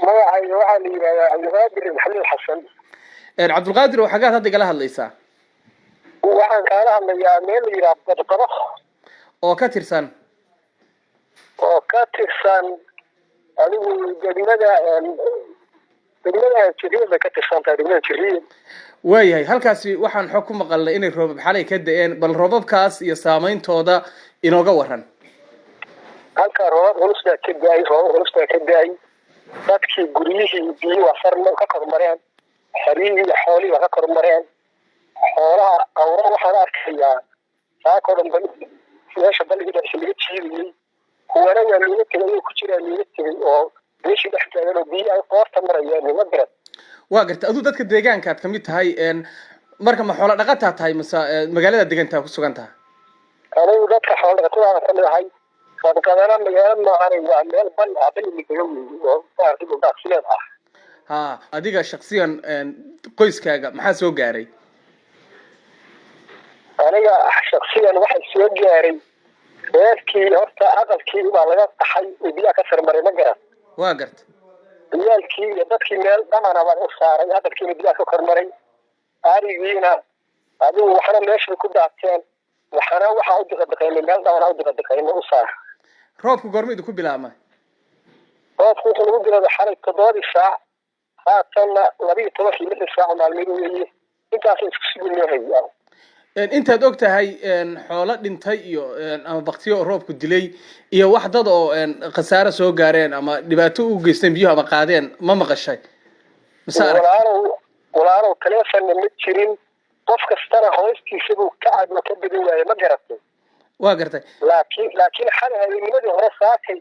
magacayga waxaa la yidhahdaa cabdiqaadir maxamed xasan. cabdulqaadir oo xagaad hadda igala hadlaysaa? waxaan kaala hadlayaa meel la yidhaha badqabo oo ka tirsan adigu degmada jiriida ka tirsantahay degmada jiriid. waayahay, halkaasi waxaan xog ku maqalnay inay roobab xalay ka da-een, bal roobabkaas iyo saameyntooda inooga waran. halkaa roobab culus baa ka da-ay dadkii guryihii biyo wasarna ka kormareen, xerihii iyo xoolihii baa ka kormareen. xoolaha awra waxaan arkayaa saakoo dhan meesha balliga dhexsi laga jiidayey, kuwana waa looga tegay oo ku jiraa looga tegay oo meeshii dhex taagan oo biyo ay qoorta marayaan nima garad. waa garta aduu dadka deegaankaad kamid tahay, marka ma xoolo dhaqataa tahay mase magaalada degantaa ku sugan tahay? anigu dadka xoolo dhaqatadaana kamid ahay. sanqadana magaalo maahan, waa meel bal ah, balli lagaga weeyey oo maaragtay dhuldaaqsileed ah. ha adiga shaksiyan qoyskaaga maxaa soo gaaray? aniga shaksiyan waxay soo gaaray reerkii horta aqalkii baa laga qaxay oo biyaha ka sarmaray ma garan. waa garta ciyaalkii iyo dadkii meel dhamana baan u saaray, aqalkiina biyaha ka kormaray. arigiina adigu waxna meeshay ku daateen, waxana waxaa u diqadiqaynay meel dhamana u diqadiqaynay u saar. roobku goorma idinku bilaabmay? roobku wuxuu lagu bilaabay xalay 7 saac, haatanna 12 saac maalmeed weeye. intaas isku sugnaahay. intaad og tahay xoolo dhintay iyo ama baktiyo roobku dilay iyo wax dad oo khasaare soo gaareen ama dhibaato u geysteen biyo ama qaadeen ma maqashay? walaalow taleefonna ma jirin, qof kastana hoostiisa buu ka cadma ka badan waayay ma garatay. waa gartay. laakiin xalay habeennimadii hore saakay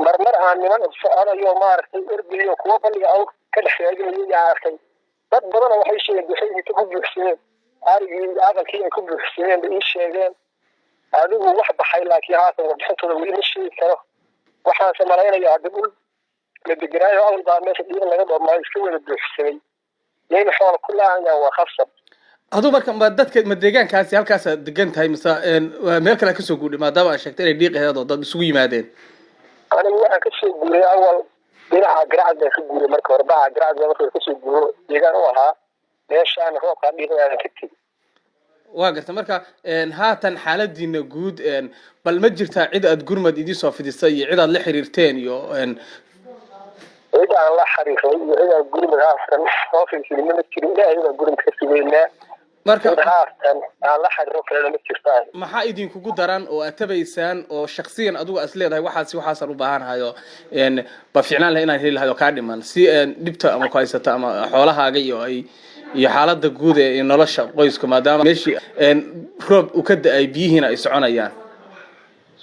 marmar aan niman soconayo maaragtay ergayo kuwa balliga aw ka dhex raadinayo yaa arkay. dad badana waxay sheegeen waxay ku buuxsameen arigii aqalkii ay ku buuxsameen bay ii sheegeen. adigu wax baxay laakiin haatan warbixintooda weli ma sheegi karo. waxaanse malaynayaa dibul la deganaayo awal baa meesha dhiiga laga dhoomaayo iska wada buuxsamay. yayna xoola ku laahayaan waa khasab. aduu marka ma dadka ma deegaankaasi halkaasa degan tahay mise meel kale kasoo guudhay maadaama aad sheegtay inay dhiiq aheed oo dad isugu yimaadeen? anigu waxaan kasoo guuray awal dhinaca garacad baan ka guuray marka hore. baca garacad baa marka kasoo guuro deegaan u ahaa meeshaan roobkaa dhiiqdaadan ka tegi. waa garta marka haatan xaaladiina guud bal ma jirtaa cid aad gurmad idii soo fidisay iyo cid aad la xiriirteen iyo cid aan la xiriiray iyo cid aan gurmad haatan soo fidisay ma jirin. ilaahay baan gurmad ka sugaynaa. marka haatan aan la xiriiro kalena ma jirtaan. maxaa idinkugu daran oo aad tabaysaan oo shaksiyan adigu as leedahay waxaasaan u baahanahayo ba fiicnaan lahay inaan heli lahayo kaa dhiman si dhibta ama ku haysata ama xoolahaaga iyo xaalada guud ee nolosha qoyska maadaama meeshii roob u ka da-ay biyihiina ay soconayaan?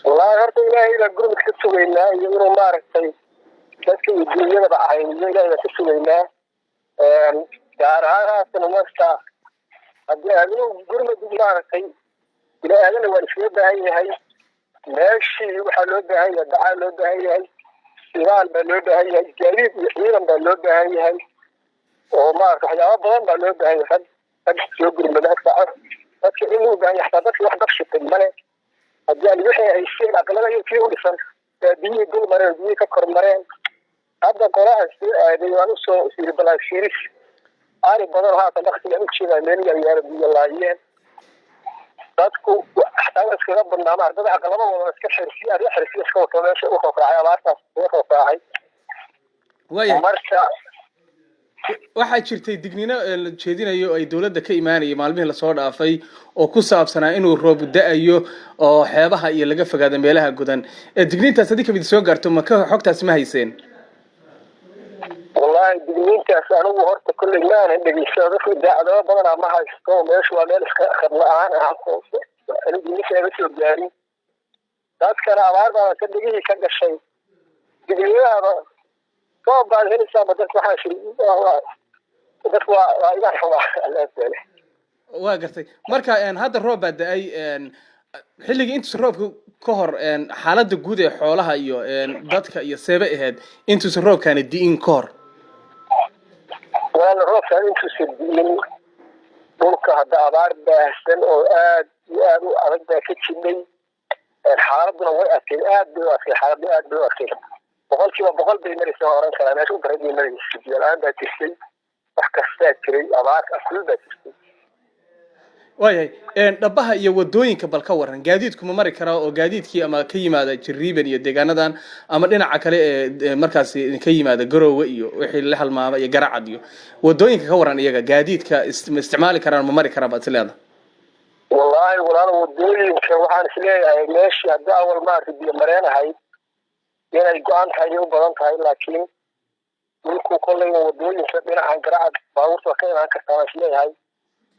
wallaahi horta ilaahay baan gurmad ka sugaynaa iyo inuu maaragtay dadka iyo dunyadaba ahayn iyo ilaahay baan ka sugaynaa. gaar ahaan haatan marka haddii adigu gurmad maaragtay ilaaadana waa iskaga baahan yahay. meeshii waxaa loo baahan yahay dacaa loo baahan yahay, sibaal baa loo baahan yahay, gaadiid iyo ciidan baa loo baahan yahay oo maaragta waxyaaba badan baa loo baahan yahay. rag soo gurmada dadka in loo baahan yahay, xataa dadki wax dabshitay male. haddii aan wixii haysteen aqlada iyo kii u dhisan baa biyihii dul mareen, biyihii ka kor mareen. hadda qolaan soo aaday waan usoo siri balaashiris ari badan haatan dhaqsigaan u jeedaa meel yaryara biyo laayeen. dadku xataa waa iskaga badnaa maar dad aqlaba wada iska xirsi ari xirsi iska wato meesha u qoofraacay abaartaas uga qoofraacay. marka waxaa jirtay dignino la jeedinayo ay dawladda ka imaanayay maalmihii lasoo dhaafay oo ku saabsanaa inuu roob da-ayo oo xeebaha iyo laga fogaado meelaha gudan. digniintaas haddii kamid soo gaarto ma xogtaasi ma hayseen? wallaahi digniintaas anigu horta kolley maanan dhegeysan. dadku daacadaba badanaa ma haysto. meeshu waa meel iska khad la-aan ah oo digniintaga soo gaarin. dadkana abaar baa ka dhegihii ka gashay. digniinahaba roob baad helaysaaba dadka waxaa shiri dadku waa iga xuma. waa gartay marka hadda roob baa da-ay xilligii intuusan roobka ka hor xaalada guud ee xoolaha iyo dadka iyo seebe aheyd intuusan roobkaani di'in ka hor? waana roobkaan intuusan di'in dhulka hadda abaar baahsan oo aad iyo aad u adag baa ka jirnay. xaaladuna way adkay, aad bay u adkay, xaaladdu aad bay u adkay. boqolkiiba boqol bay maraysaa oran karaa meesha u daray maraysaa biyo la'aan baa jirtay wax kastaa jiray abaar aful baa jirtay waayahay dhabaha iyo wadooyinka bal ka waran gaadiidku ma mari karaa oo gaadiidkii ama ka yimaada Jiriiban iyo deegaanadan ama dhinaca kale ee markaas ka yimaada Garowe iyo wixii la halmaama iyo Garacad iyo wadooyinka ka waran iyaga gaadiidka isticmaali karaan ma mari karaan baad leedahay wallahi walaal wadooyinka waxaan isleeyahay meeshii hadda awal ma arkiyo mareenahay inay go'aan tahay u badan tahay laakiin dhulku kollay wadooyinka dhinaca Garacad baabuurta ka imaan kartaa isleeyahay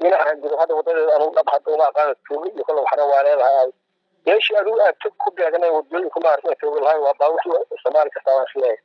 dhinacan jiro hadda wadada aanu dhab hadda uma aqaan tuugo iyo kala waxna waa leedahay meeshii adigu aad ku beeganay wadooyinka ma arkiyo tuugo lahayn waa baabuurta Soomaaliya ka tabaan isleeyahay